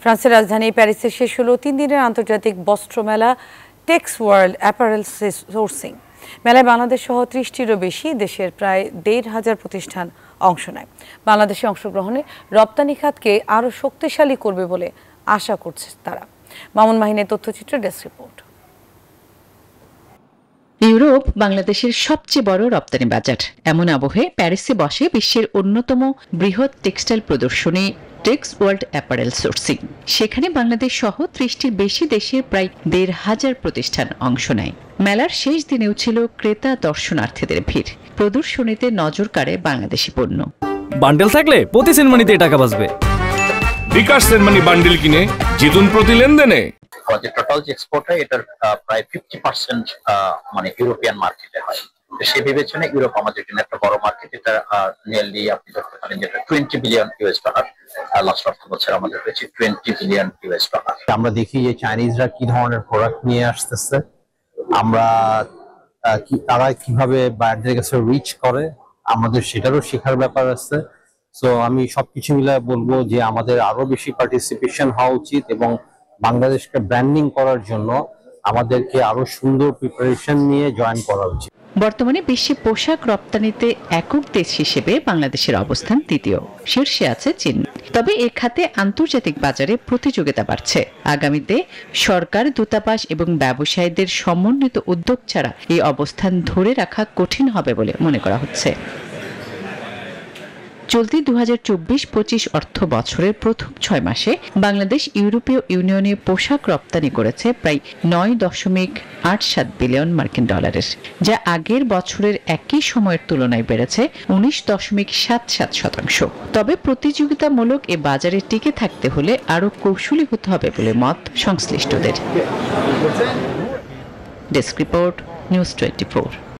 ফ্রান্সের রাজধানী প্যারিসে শেষ হলো 3 দিনের আন্তর্জাতিক বস্ত্র মেলা টেক্স ওয়ার্ল্ড অ্যাপারেল সোর্সিং। মেলায় বাংলাদেশ সহ 30টিরও বেশি দেশের প্রায় 1,500 প্রতিষ্ঠান অংশ নেয়। বাংলাদেশে অংশগ্রহণে রপ্তানি খাতকে আরও শক্তিশালী করবে বলে আশা করছে তারা। মামুন মাহিনের তথ্যচিত্র, ডেস্ক রিপোর্ট। ইউরোপ বাংলাদেশের সবচেয়ে বড় রপ্তানি বাজার। এমন আবহে প্যারিসে বসে বিশ্বের অন্যতম বৃহৎ টেক্সটাইল প্রদর্শনী টেক্স ওয়ার্ল্ড অ্যাপারেল সোর্সিং। সেখানে বাংলাদেশ সহ 30টির বেশি দেশের প্রায় 1,500 প্রতিষ্ঠান অংশ নেয়। মেলার শেষ দিনেও ছিল ক্রেতা দর্শনার্থীদের ভিড়। প্রদর্শনীতে নজর কাড়ে বাংলাদেশি পণ্য। বান্ডেল থাকলে প্রতি সেনমানিতে টাকা বাঁচবে। বিকাশ সেনমানি বান্ডেল কিনে জিতুন প্রতি লেনদেনে। আমাদের টোটাল যে এক্সপোর্ট হয় এটার প্রায় 50% মানে ইউরোপিয়ান মার্কেটে হয়। সেই বিবেচনায় ইউরোপ আমাদের জন্য একটা বড় মার্কেট। এটা নিয়ারলি আপনি ধরতে পারেন যেটা $20 বিলিয়ন। লাস্ট অর্থ বছর আমাদের হয়েছে $20 বিলিয়ন। আমরা দেখি যে চাইনিজরা কি ধরনের প্রোডাক্ট নিয়ে আসতেছে, আমরা তারা কিভাবে বায়ারদের কাছে রিচ করে, আমাদের সেটারও শেখার ব্যাপার আছে। সো আমি সবকিছু মিলে বলবো যে আমাদের আরো বেশি পার্টিসিপেশন হওয়া উচিত এবং বাংলাদেশকে ব্র্যান্ডিং করার জন্য আমাদেরকে আরো সুন্দর প্রিপারেশন নিয়ে জয়েন করা উচিত। বর্তমানে বিশ্বে পোশাক রপ্তানিতে একক দেশ হিসেবে বাংলাদেশের অবস্থান দ্বিতীয়, শীর্ষে আছে চীন। তবে এ খাতে আন্তর্জাতিক বাজারে প্রতিযোগিতা বাড়ছে। আগামীতে সরকার, দূতাবাস এবং ব্যবসায়ীদের সমন্বিত উদ্যোগ ছাড়া এই অবস্থান ধরে রাখা কঠিন হবে বলে মনে করা হচ্ছে। চলতি 2024-25 অর্থ বছরের প্রথম 6 মাসে বাংলাদেশ ইউরোপীয় ইউনিয়নে পোশাক রপ্তানি করেছে প্রায় $9.87 বিলিয়ন, যা আগের বছরের একই সময়ের তুলনায় বেড়েছে 19.77%। তবে প্রতিযোগিতামূলক এ বাজারে টিকে থাকতে হলে আরও কৌশলী হতে হবে বলে মত সংশ্লিষ্টদের। Desk report, news 24।